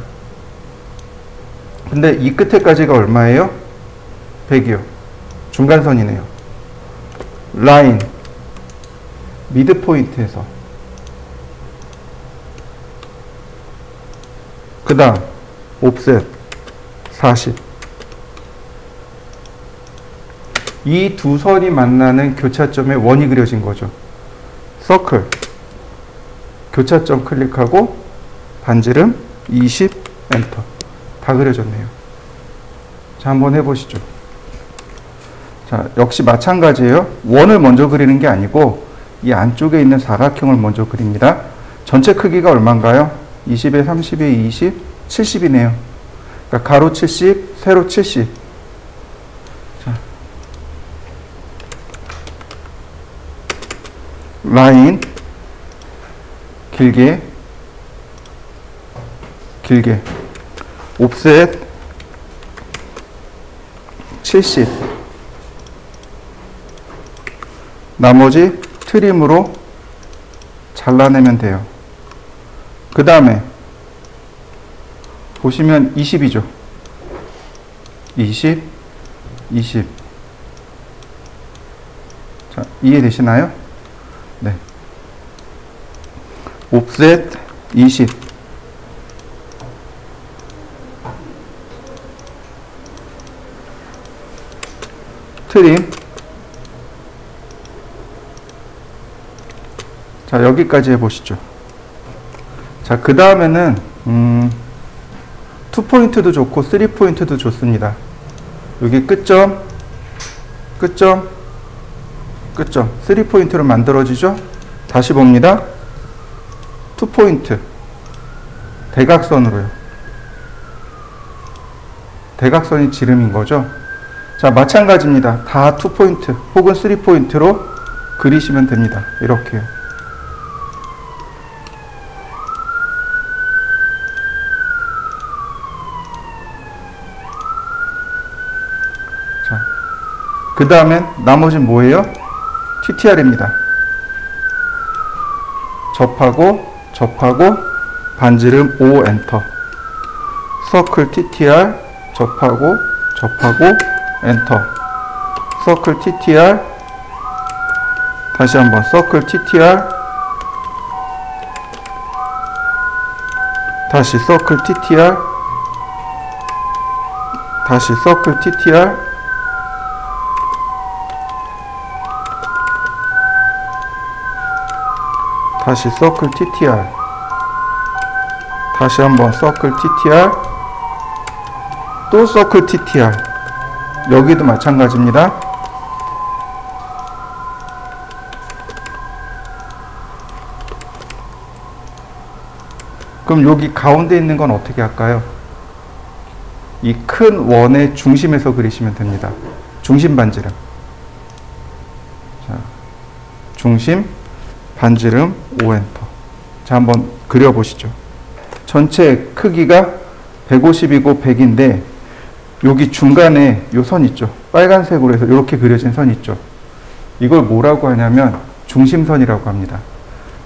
근데 이 끝에까지가 얼마예요? 100이요. 중간선이네요. 라인 미드 포인트에서 그 다음 옵셋 40. 이 두 선이 만나는 교차점에 원이 그려진 거죠. 서클 교차점 클릭하고 반지름 20 엔터. 다 그려졌네요. 자, 한번 해보시죠. 자, 역시 마찬가지예요. 원을 먼저 그리는 게 아니고 이 안쪽에 있는 사각형을 먼저 그립니다. 전체 크기가 얼마인가요? 20에 30에 20, 70이네요. 그러니까 가로 70, 세로 70. 자, 라인 길게 길게 옵셋 70. 나머지 트림으로 잘라내면 돼요. 그 다음에 보시면 20이죠. 20, 20. 자, 이해되시나요? 네. 옵셋 20. 트림. 자, 여기까지 해보시죠. 자, 그 다음에는 2포인트도 좋고 3포인트도 좋습니다. 여기 끝점, 끝점, 끝점 3포인트로 만들어지죠. 다시 봅니다. 2포인트 대각선으로요. 대각선이 지름인 거죠. 자, 마찬가지입니다. 다 2포인트 혹은 3포인트로 그리시면 됩니다. 이렇게요. 자, 그 다음엔 나머지는 뭐예요? TTR입니다. 접하고 접하고 반지름 O 엔터. 서클 TTR 접하고 접하고 엔터. 서클 TTR 다시 한번 서클 TTR 다시 서클 TTR 다시 서클 TTR 다시 서클 TTR 다시 한번 서클 TTR 또 서클 TTR 여기도 마찬가지입니다. 그럼 여기 가운데 있는 건 어떻게 할까요? 이 큰 원의 중심에서 그리시면 됩니다. 중심 반지름. 자, 중심 반지름 5엔터. 자, 한번 그려보시죠. 전체 크기가 150이고 100인데 여기 중간에 요 선 있죠. 빨간색으로 해서 이렇게 그려진 선 있죠. 이걸 뭐라고 하냐면 중심선이라고 합니다.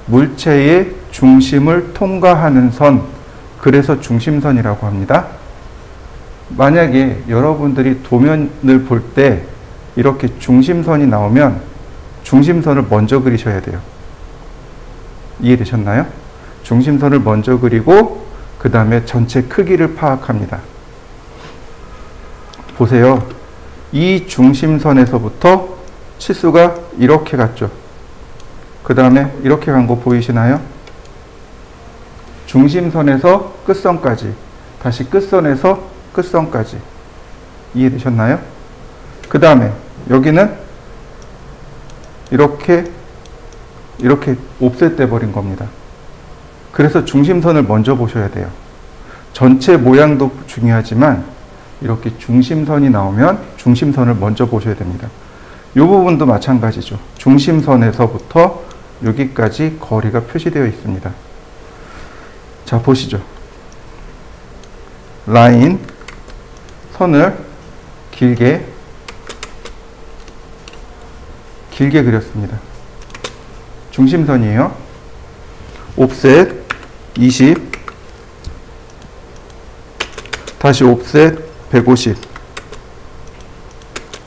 물체의 중심을 통과하는 선, 그래서 중심선이라고 합니다. 만약에 여러분들이 도면을 볼 때 이렇게 중심선이 나오면 중심선을 먼저 그리셔야 돼요. 이해되셨나요? 중심선을 먼저 그리고 그 다음에 전체 크기를 파악합니다. 보세요. 이 중심선에서부터 치수가 이렇게 갔죠. 그 다음에 이렇게 간 거 보이시나요? 중심선에서 끝선까지, 다시 끝선에서 끝선까지. 이해되셨나요? 그 다음에 여기는 이렇게 옵셋 돼 버린 겁니다. 그래서 중심선을 먼저 보셔야 돼요. 전체 모양도 중요하지만 이렇게 중심선이 나오면 중심선을 먼저 보셔야 됩니다. 이 부분도 마찬가지죠. 중심선에서부터 여기까지 거리가 표시되어 있습니다. 자, 보시죠. 라인, 선을 길게 그렸습니다. 중심선이에요. 옵셋 20, 다시 옵셋 150,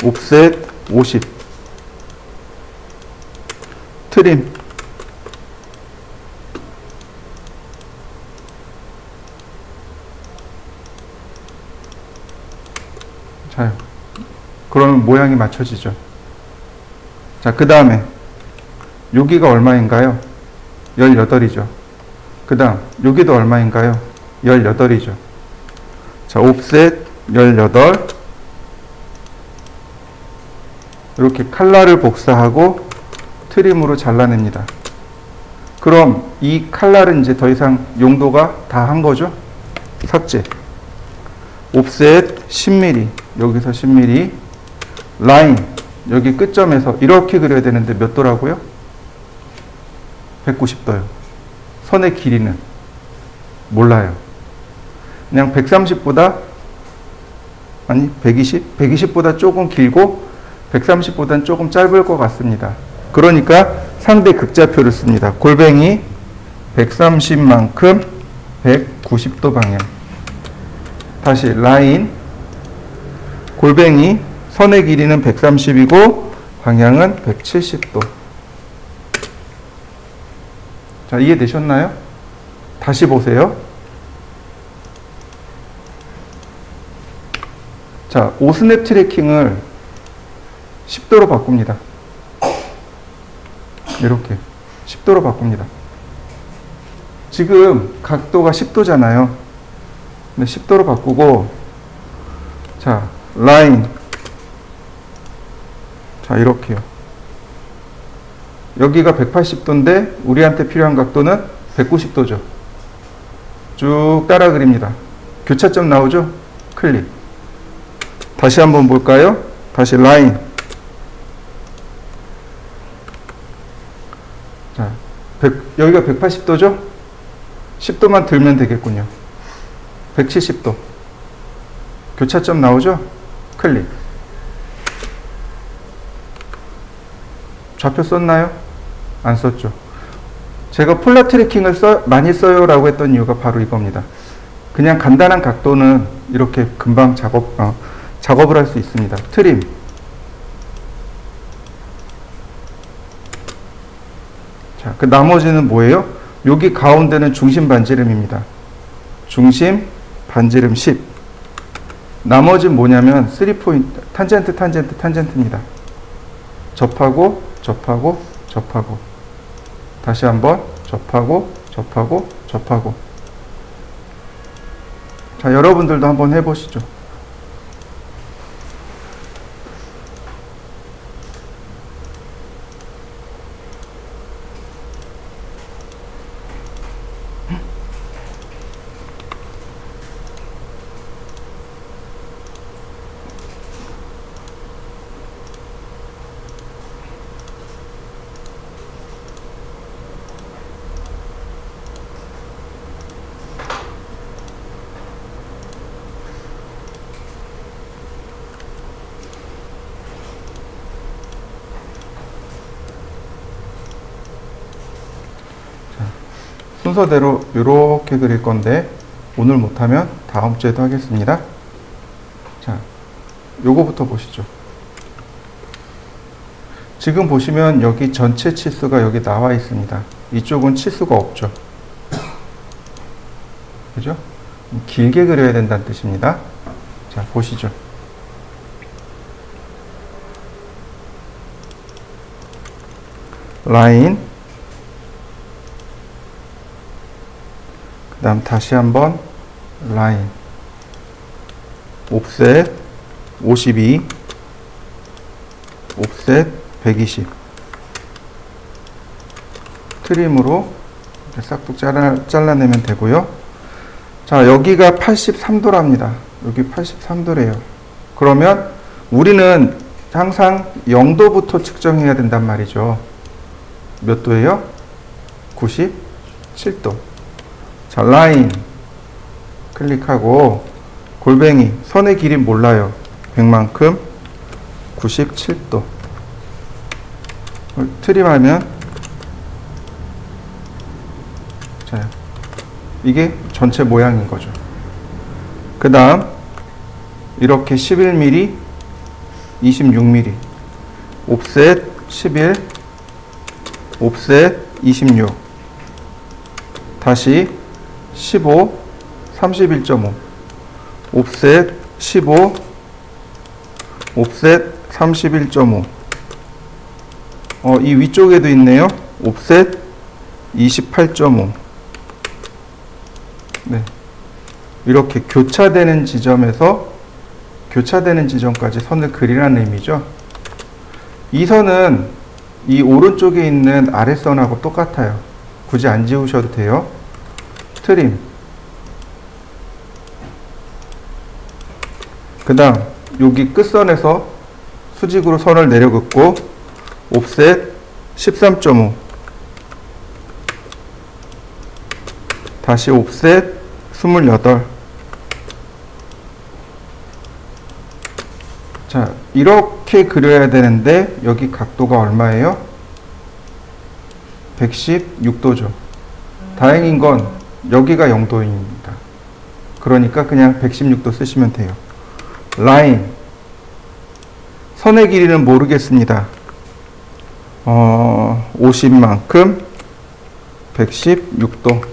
옵셋 50, 트림, 자, 그러면 모양이 맞춰지죠. 자, 그 다음에 여기가 얼마인가요? 18이죠. 그 다음 여기도 얼마인가요? 18이죠. 자, 옵셋 18. 이렇게 칼라를 복사하고 트림으로 잘라냅니다. 그럼 이 칼라는 이제 더 이상 용도가 다 한 거죠? 삭제. 옵셋 10mm, 여기서 10mm. 라인, 여기 끝점에서 이렇게 그려야 되는데 몇 도라고요? 190도요. 선의 길이는 몰라요. 그냥 130보다 아니 120보다 조금 길고 130보다는 조금 짧을 것 같습니다. 그러니까 상대 극좌표를 씁니다. 골뱅이 130만큼 190도 방향. 다시 라인, 골뱅이 선의 길이는 130이고 방향은 170도. 자, 이해되셨나요? 다시 보세요. 자, 오스냅 트래킹을 10도로 바꿉니다. 이렇게 10도로 바꿉니다. 지금 각도가 10도잖아요. 네, 10도로 바꾸고, 자, 라인. 자, 이렇게요. 여기가 180도인데, 우리한테 필요한 각도는 190도죠. 쭉 따라 그립니다. 교차점 나오죠? 클릭. 다시 한번 볼까요? 다시 라인. 자, 여기가 180도죠? 10도만 들면 되겠군요. 170도. 교차점 나오죠? 클릭. 좌표 썼나요? 안 썼죠. 제가 폴라 트래킹을 많이 써요 라고 했던 이유가 바로 이겁니다. 그냥 간단한 각도는 이렇게 금방 작업을 할 수 있습니다. 트림. 자, 그 나머지는 뭐예요? 여기 가운데는 중심 반지름입니다. 중심 반지름 10. 나머지는 뭐냐면 3포인트, 탄젠트입니다. 접하고, 접하고, 접하고. 다시 한번 접하고, 접하고, 접하고. 자, 여러분들도 한번 해보시죠. 순서대로 이렇게 그릴 건데 오늘 못하면 다음 주에도 하겠습니다. 자, 요거부터 보시죠. 지금 보시면 여기 전체 치수가 여기 나와 있습니다. 이쪽은 치수가 없죠. 그죠? 길게 그려야 된다는 뜻입니다. 자, 보시죠. 라인. 그 다음 다시 한번 라인. 옵셋 52. 옵셋 120. 트림으로 싹둑 잘라내면 되고요. 자, 여기가 83도랍니다. 여기 83도래요. 그러면 우리는 항상 0도부터 측정해야 된단 말이죠. 몇 도예요? 97도. 자, 라인 클릭하고 골뱅이 선의 길이 몰라요. 100만큼 97도. 트림하면 자, 이게 전체 모양인 거죠. 그 다음 이렇게 11mm 26mm 옵셋 11 옵셋 26 다시 15 31.5 옵셋 15 옵셋 31.5 이 위쪽에도 있네요. 옵셋 28.5. 네. 이렇게 교차되는 지점에서 교차되는 지점까지 선을 그리라는 의미죠. 이 선은 이 오른쪽에 있는 아랫선하고 똑같아요. 굳이 안 지우셔도 돼요. 트림. 그 다음 여기 끝선에서 수직으로 선을 내려 긋고 옵셋 13.5 다시 옵셋 28. 자, 이렇게 그려야 되는데 여기 각도가 얼마예요? 116도죠. 다행인 건 여기가 0도입니다. 그러니까 그냥 116도 쓰시면 돼요. 라인. 선의 길이는 모르겠습니다. 50만큼 116도.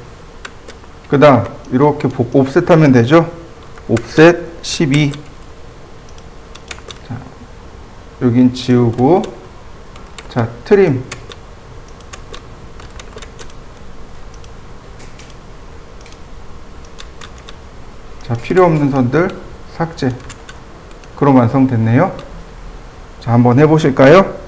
그 다음 이렇게 옵셋 하면 되죠. 옵셋 12. 자, 여긴 지우고 자, 트림. 자, 필요 없는 선들 삭제. 그럼 완성됐네요. 자, 한번 해보실까요?